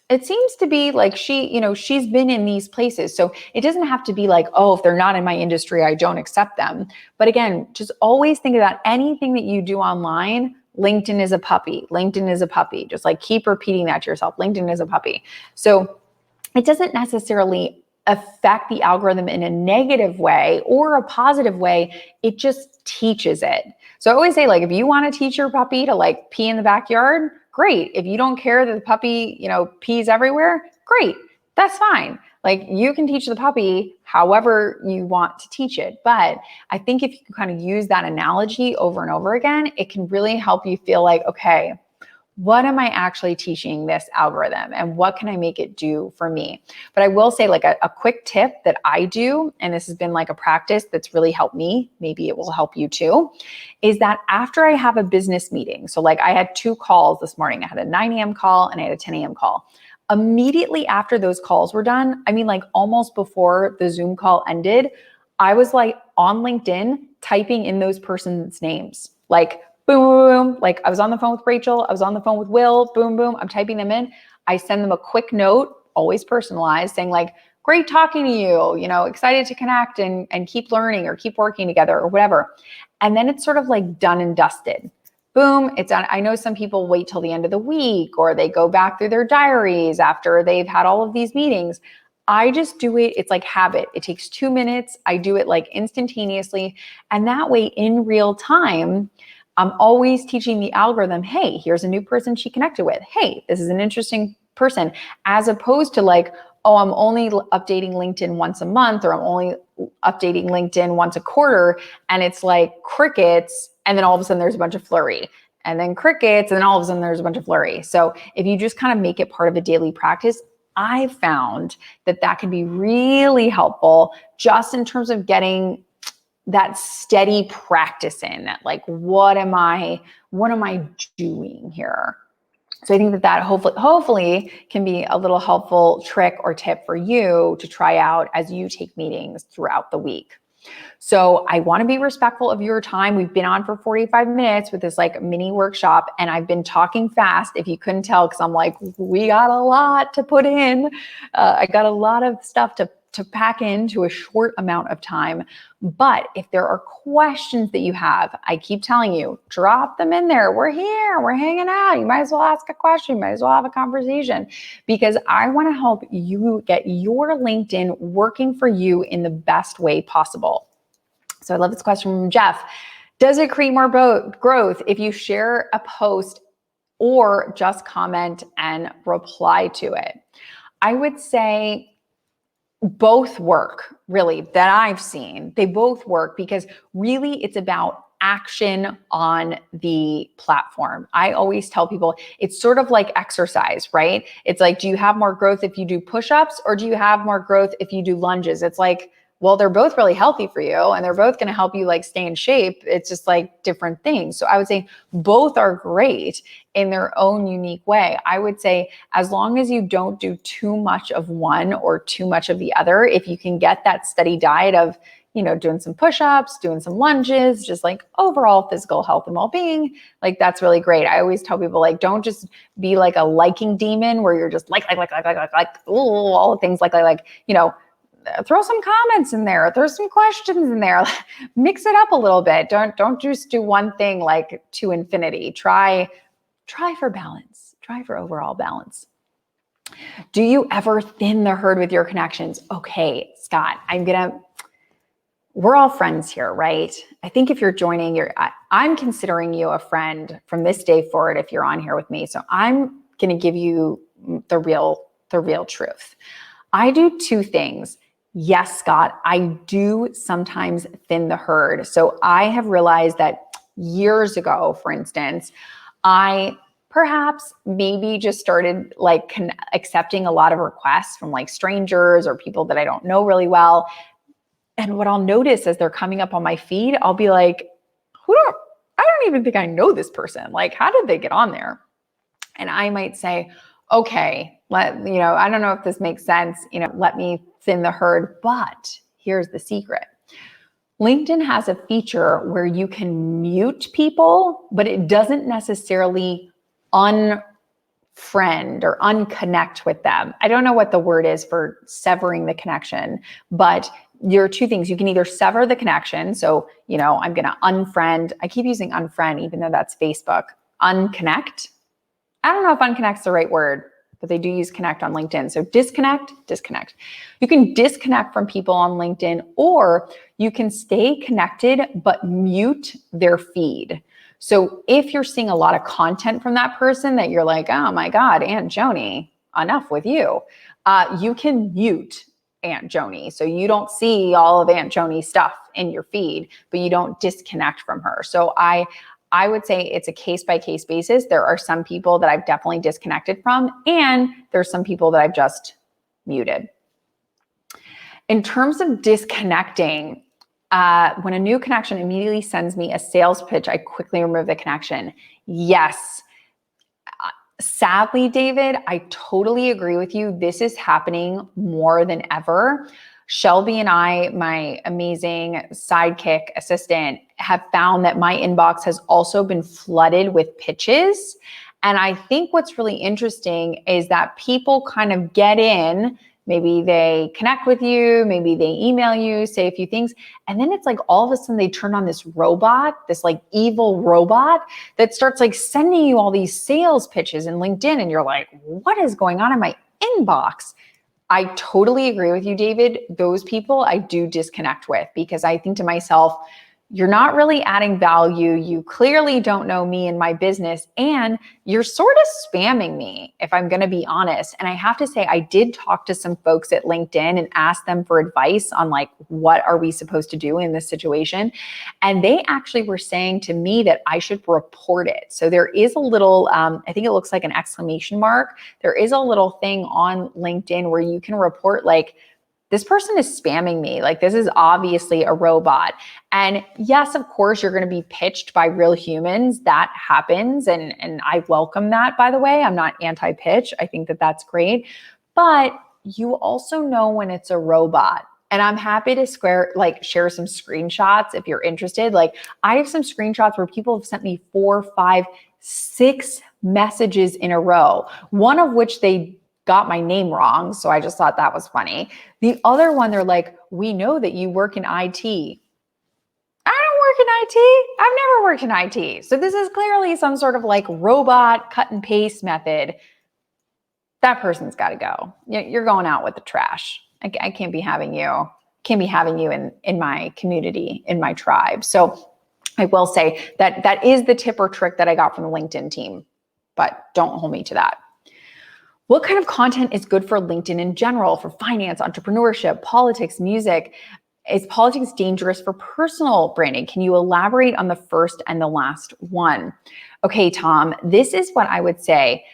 it seems to be like she's been in these places. So it doesn't have to be like, oh, if they're not in my industry, I don't accept them. But again, just always think about anything that you do online. LinkedIn is a puppy. LinkedIn is a puppy. Just like keep repeating that to yourself. LinkedIn is a puppy. So it doesn't necessarily affect the algorithm in a negative way or a positive way. It just teaches it. So I always say, like, if you want to teach your puppy to like pee in the backyard, great. If you don't care that the puppy, pees everywhere, great. That's fine. Like, you can teach the puppy however you want to teach it. But I think if you kind of use that analogy over and over again, it can really help you feel like, okay, what am I actually teaching this algorithm and what can I make it do for me? But I will say, like, a quick tip that I do, and this has been like a practice that's really helped me, maybe it will help you too, is that after I have a business meeting, so like I had 2 calls this morning. I had a 9 a.m. call and I had a 10 a.m. call. Immediately after those calls were done, I mean, like almost before the Zoom call ended, I was like on LinkedIn typing in those person's names, like boom, boom, boom. Like I was on the phone with Rachel. I was on the phone with Will. Boom, boom. I'm typing them in. I send them a quick note, always personalized, saying like, great talking to you, excited to connect and keep learning or keep working together or whatever. And then it's sort of like done and dusted. Boom, it's done. I know some people wait till the end of the week or they go back through their diaries after they've had all of these meetings. I just do it. It's like habit. It takes 2 minutes. I do it like instantaneously. And that way in real time, I'm always teaching the algorithm, hey, here's a new person she connected with. Hey, this is an interesting person, as opposed to like, oh, I'm only updating LinkedIn once a month, or I'm only updating LinkedIn once a quarter. And it's like crickets And then all of a sudden there's a bunch of flurry, and then crickets, and then all of a sudden there's a bunch of flurry. So if you just kind of make it part of a daily practice, I found that that can be really helpful just in terms of getting that steady practice in, that like, what am I doing here? So I think that that hopefully can be a little helpful trick or tip for you to try out as you take meetings throughout the week. So I want to be respectful of your time. We've been on for 45 minutes with this like mini workshop, and I've been talking fast if you couldn't tell, because I'm like, we got a lot to put in. I got a lot of stuff to pack into a short amount of time. But if there are questions that you have, I keep telling you, drop them in there. We're here, we're hanging out. You might as well ask a question. You might as well have a conversation, because I want to help you get your LinkedIn working for you in the best way possible. So I love this question from Jeff. Does it create more growth if you share a post or just comment and reply to it? I would say both work, really, that I've seen. They both work, because really it's about action on the platform. I always tell people it's sort of like exercise, right? It's like, do you have more growth if you do push-ups, or do you have more growth if you do lunges? It's like, well, they're both really healthy for you, and they're both going to help you like stay in shape. It's just like different things. So I would say both are great in their own unique way. I would say as long as you don't do too much of one or too much of the other, if you can get that steady diet of, you know, doing some push-ups, doing some lunges, just like overall physical health and well-being, like that's really great. I always tell people, like, don't just be like a liking demon where you're just like, ooh, all the things like, you know, throw some comments in there, throw some questions in there, mix it up a little bit. Don't just do one thing like to infinity. Try for balance, try for overall balance. Do you ever thin the herd with your connections? Okay, Scott, we're all friends here, right? I think if you're joining, I'm considering you a friend from this day forward if you're on here with me. So I'm going to give you the real truth. I do two things. Yes, Scott, I do sometimes thin the herd. So I have realized that years ago, for instance, I perhaps maybe just started like accepting a lot of requests from like strangers or people that I don't know really well. And what I'll notice as they're coming up on my feed, I'll be like, I don't even think I know this person. Like, how did they get on there? And I might say, okay, I don't know if this makes sense, let me thin the herd, but here's the secret. LinkedIn has a feature where you can mute people, but it doesn't necessarily unfriend or unconnect with them. I don't know what the word is for severing the connection, but there are two things. You can either sever the connection. So, I'm going to unfriend. I keep using unfriend, even though that's Facebook. Unconnect. I don't know if unconnect's the right word, but they do use connect on LinkedIn. So disconnect. You can disconnect from people on LinkedIn, or you can stay connected, but mute their feed. So if you're seeing a lot of content from that person that you're like, oh my God, Aunt Joni, enough with you, you can mute Aunt Joni. So you don't see all of Aunt Joni's stuff in your feed, but you don't disconnect from her. So I would say it's a case-by-case basis. There are some people that I've definitely disconnected from, and there's some people that I've just muted. In terms of disconnecting, when a new connection immediately sends me a sales pitch, I quickly remove the connection. Yes. Sadly, David, I totally agree with you. This is happening more than ever. Shelby and I, my amazing sidekick assistant, have found that my inbox has also been flooded with pitches. And I think what's really interesting is that people kind of get in, maybe they connect with you, maybe they email you, say a few things, and then it's like all of a sudden they turn on this robot, this like evil robot that starts like sending you all these sales pitches in LinkedIn, and you're like, what is going on in my inbox? I totally agree with you, David. Those people I do disconnect with, because I think to myself, You're not really adding value. You clearly don't know me and my business, and you're sort of spamming me, if I'm going to be honest. And I have to say, I did talk to some folks at LinkedIn and ask them for advice on like, what are we supposed to do in this situation? And they actually were saying to me that I should report it. So there is a little, I think it looks like an exclamation mark. There is a little thing on LinkedIn where you can report like, this person is spamming me. Like, this is obviously a robot. And yes, of course, you're going to be pitched by real humans. That happens. And I welcome that, by the way. I'm not anti-pitch. I think that that's great. But you also know when it's a robot. And I'm happy to share some screenshots if you're interested. Like, I have some screenshots where people have sent me 4, 5, 6 messages in a row, one of which they got my name wrong. So I just thought that was funny. The other one, they're like, we know that you work in IT. I don't work in IT. I've never worked in IT. So this is clearly some sort of like robot cut and paste method. That person's got to go. You're going out with the trash. I can't be having you. In my community, in my tribe. So I will say that is the tip or trick that I got from the LinkedIn team, but don't hold me to that. What kind of content is good for LinkedIn in general, for finance, entrepreneurship, politics, music? Is politics dangerous for personal branding? Can you elaborate on the first and the last one? Okay, Tom, this is what I would say.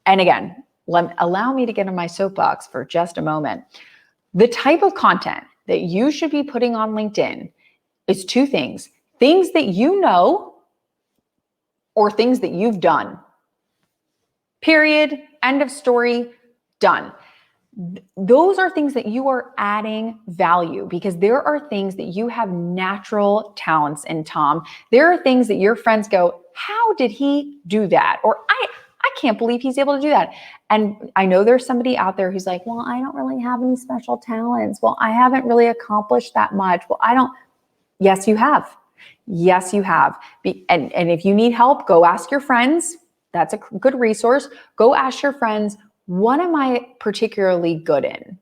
And again, allow me to get in my soapbox for just a moment. The type of content that you should be putting on LinkedIn is 2 things. Things that you know or things that you've done. Period. End of story. Done. Those are things that you are adding value, because there are things that you have natural talents in, Tom. There are things that your friends go, how did he do that? Or I can't believe he's able to do that. And I know there's somebody out there who's like, well, I don't really have any special talents. Well, I haven't really accomplished that much. Well, yes, you have. Yes, you have. And if you need help, go ask your friends. That's a good resource. Go ask your friends, what am I particularly good in?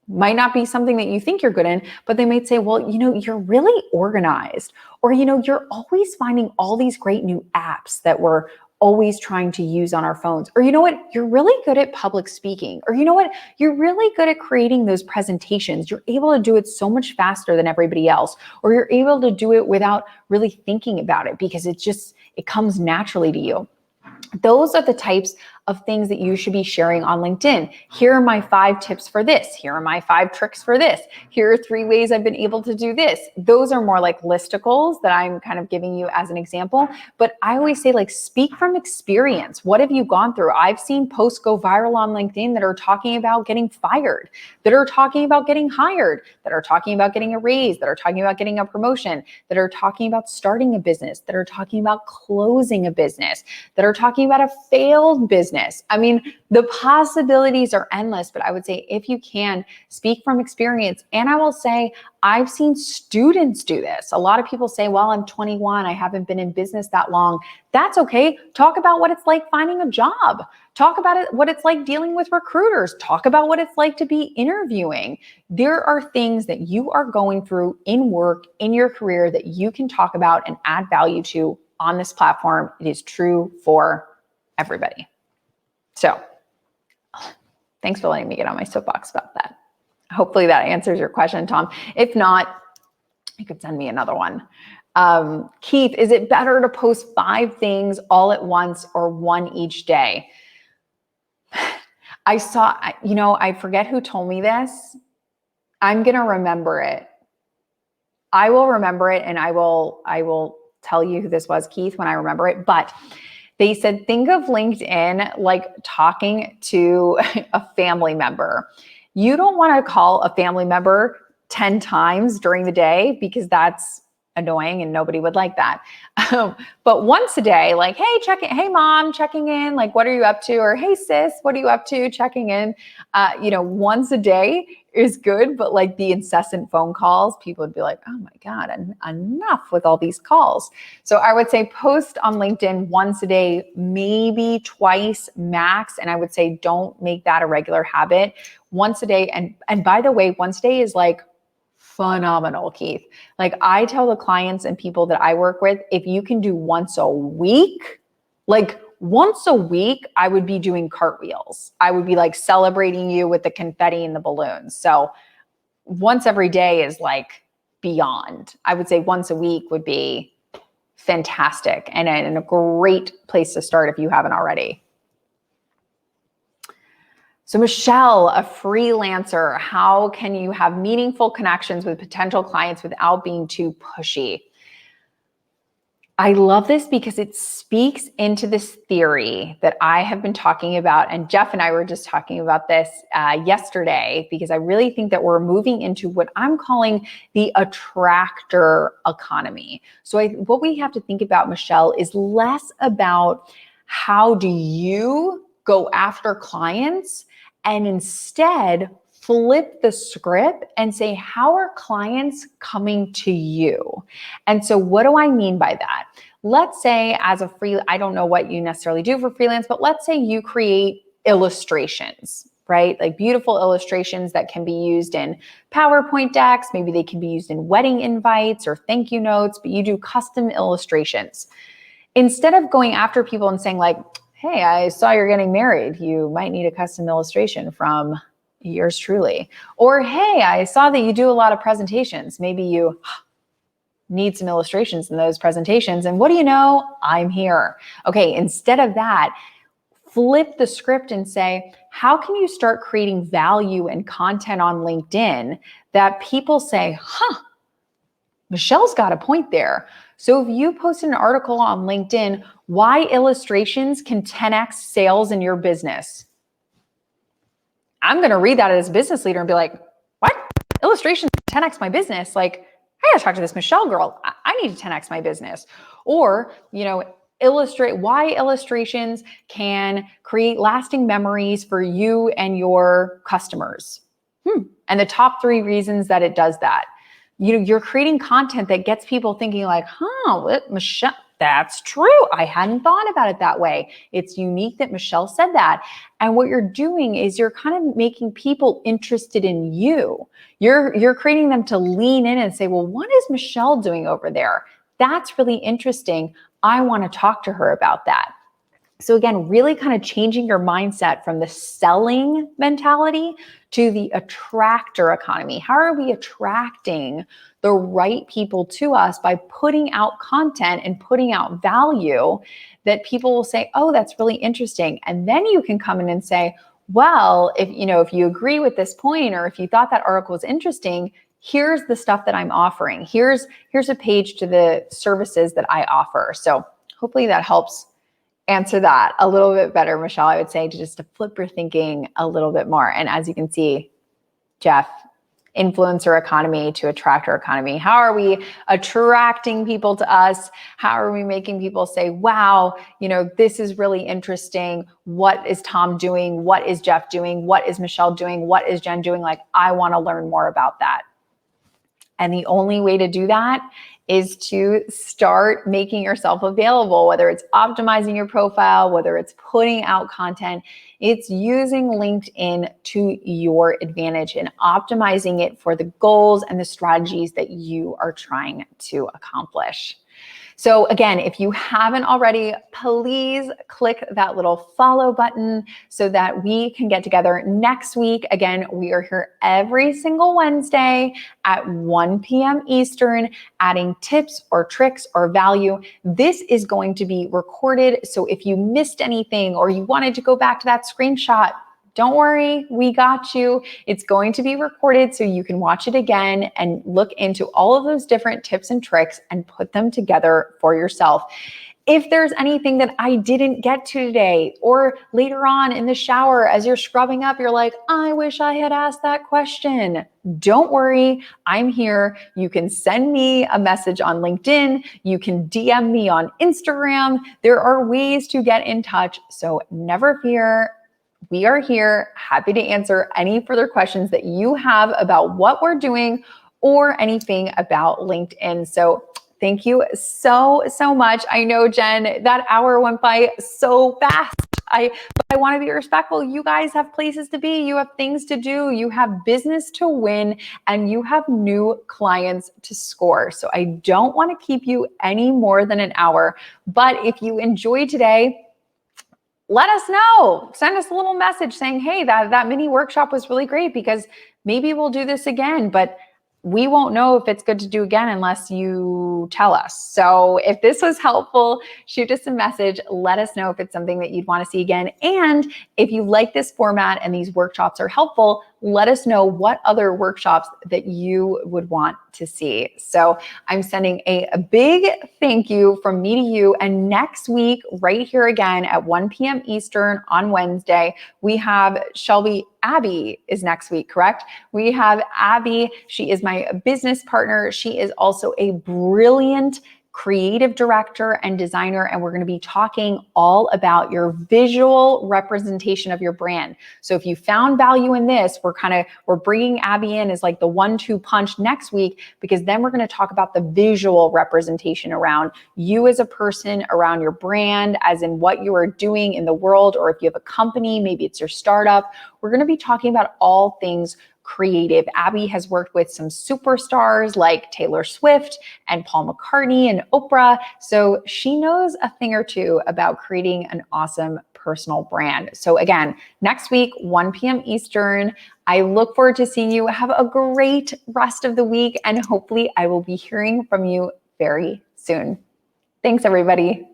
Might not be something that you think you're good in, but they might say, well, you're really organized, or, you're always finding all these great new apps that we're always trying to use on our phones. Or you're really good at public speaking. Or you're really good at creating those presentations. You're able to do it so much faster than everybody else. Or you're able to do it without really thinking about it, because it comes naturally to you. Those are the types of things that you should be sharing on LinkedIn. Here are my 5 tips for this. Here are my 5 tricks for this. Here are 3 ways I've been able to do this. Those are more like listicles that I'm kind of giving you as an example. But I always say, like, speak from experience. What have you gone through? I've seen posts go viral on LinkedIn that are talking about getting fired, that are talking about getting hired, that are talking about getting a raise, that are talking about getting a promotion, that are talking about starting a business, that are talking about closing a business, that are talking about a failed business. I mean, the possibilities are endless, but I would say, if you can, speak from experience. And I will say, I've seen students do this. A lot of people say, well, I'm 21. I haven't been in business that long. That's okay. Talk about what it's like finding a job. Talk about what it's like dealing with recruiters. Talk about what it's like to be interviewing. There are things that you are going through in work, in your career, that you can talk about and add value to on this platform. It is true for everybody. So thanks for letting me get on my soapbox about that. Hopefully that answers your question, Tom. If not, you could send me another one. Keith, is it better to post 5 things all at once or 1 each day? I forget who told me this. I'm going to remember it. I will remember it, and I will tell you who this was, Keith, when I remember it. But they said, think of LinkedIn like talking to a family member. You don't want to call a family member 10 times during the day, because that's annoying and nobody would like that. But once a day, like, hey mom, checking in, like, what are you up to? Or hey sis, what are you up to? Checking in. Once a day is good, but like the incessant phone calls, people would be like, oh my God, enough with all these calls. So I would say post on LinkedIn once a day, maybe twice max. And I would say, don't make that a regular habit. Once a day. And by the way, once a day is like phenomenal, Keith. Like I tell the clients and people that I work with, if you can do once a week, like once a week, I would be doing cartwheels. I would be like celebrating you with the confetti and the balloons. So once every day is like beyond. I would say once a week would be fantastic and a great place to start if you haven't already. So Michelle, a freelancer, how can you have meaningful connections with potential clients without being too pushy? I love this because it speaks into this theory that I have been talking about, and Jeff and I were just talking about this yesterday, because I really think that we're moving into what I'm calling the attractor economy. So what we have to think about, Michelle, is less about how do you go after clients, and instead flip the script and say, how are clients coming to you? And so what do I mean by that? Let's say as a I don't know what you necessarily do for freelance, but let's say you create illustrations, right? Like beautiful illustrations that can be used in PowerPoint decks. Maybe they can be used in wedding invites or thank you notes, but you do custom illustrations. Instead of going after people and saying like, hey, I saw you're getting married. You might need a custom illustration from yours truly. Or, hey, I saw that you do a lot of presentations. Maybe you need some illustrations in those presentations. And what do you know? I'm here. Okay, instead of that, flip the script and say, how can you start creating value and content on LinkedIn that people say, Michelle's got a point there. So if you post an article on LinkedIn, why illustrations can 10x sales in your business? I'm going to read that as a business leader and be like, what? Illustrations 10x my business? Like, I got to talk to this Michelle girl. I need to 10x my business. Or, illustrate why illustrations can create lasting memories for you and your customers. And the top 3 reasons that it does that. You're creating content that gets people thinking like, what, Michelle, that's true. I hadn't thought about it that way. It's unique that Michelle said that. And what you're doing is you're kind of making people interested in you. You're creating them to lean in and say, well, what is Michelle doing over there? That's really interesting. I want to talk to her about that. So again, really kind of changing your mindset from the selling mentality to the attractor economy. How are we attracting the right people to us? By putting out content and putting out value that people will say, oh, that's really interesting. And then you can come in and say, well, if you agree with this point, or if you thought that article was interesting, here's the stuff that I'm offering. Here's a page to the services that I offer. So hopefully that helps answer that a little bit better, Michelle. I would say to flip your thinking a little bit more. And as you can see, Jeff, influencer economy to attractor economy. How are we attracting people to us? How are we making people say, wow, this is really interesting. What is Tom doing? What is Jeff doing? What is Michelle doing? What is Jen doing? Like, I want to learn more about that. And the only way to do that is to start making yourself available, whether it's optimizing your profile, whether it's putting out content. It's using LinkedIn to your advantage and optimizing it for the goals and the strategies that you are trying to accomplish. So again, if you haven't already, please click that little follow button so that we can get together next week. Again, we are here every single Wednesday at 1 p.m. Eastern, adding tips or tricks or value. This is going to be recorded. So if you missed anything or you wanted to go back to that screenshot, don't worry, we got you. It's going to be recorded so you can watch it again and look into all of those different tips and tricks and put them together for yourself. If there's anything that I didn't get to today, or later on in the shower as you're scrubbing up, you're like, I wish I had asked that question. Don't worry, I'm here. You can send me a message on LinkedIn. You can DM me on Instagram. There are ways to get in touch, so never fear. We are here, happy to answer any further questions that you have about what we're doing or anything about LinkedIn. So thank you so much. I know, Jen, that hour went by so fast. But I want to be respectful. You guys have places to be. You have things to do. You have business to win, and you have new clients to score. So I don't want to keep you any more than an hour. But if you enjoyed today, let us know. Send us a little message saying, hey, that mini workshop was really great, because maybe we'll do this again, but we won't know if it's good to do again unless you tell us. So if this was helpful, shoot us a message. Let us know if it's something that you'd want to see again. And if you like this format and these workshops are helpful, let us know what other workshops that you would want to see. So I'm sending a big thank you from me to you. And next week, right here again at 1 p.m. Eastern on Wednesday, we have Abby is next week, correct? We have Abby. She is my business partner. She is also a brilliant creative director and designer, and we're going to be talking all about your visual representation of your brand. So if you found value in this, we're bringing Abby in as like the 1-2 punch next week, because then we're going to talk about the visual representation around you as a person, around your brand, as in what you are doing in the world, or if you have a company, maybe it's your startup. We're going to be talking about all things creative. Abby has worked with some superstars like Taylor Swift and Paul McCartney and Oprah. So she knows a thing or two about creating an awesome personal brand. So again, next week, 1 p.m. Eastern. I look forward to seeing you. Have a great rest of the week, and hopefully I will be hearing from you very soon. Thanks, everybody.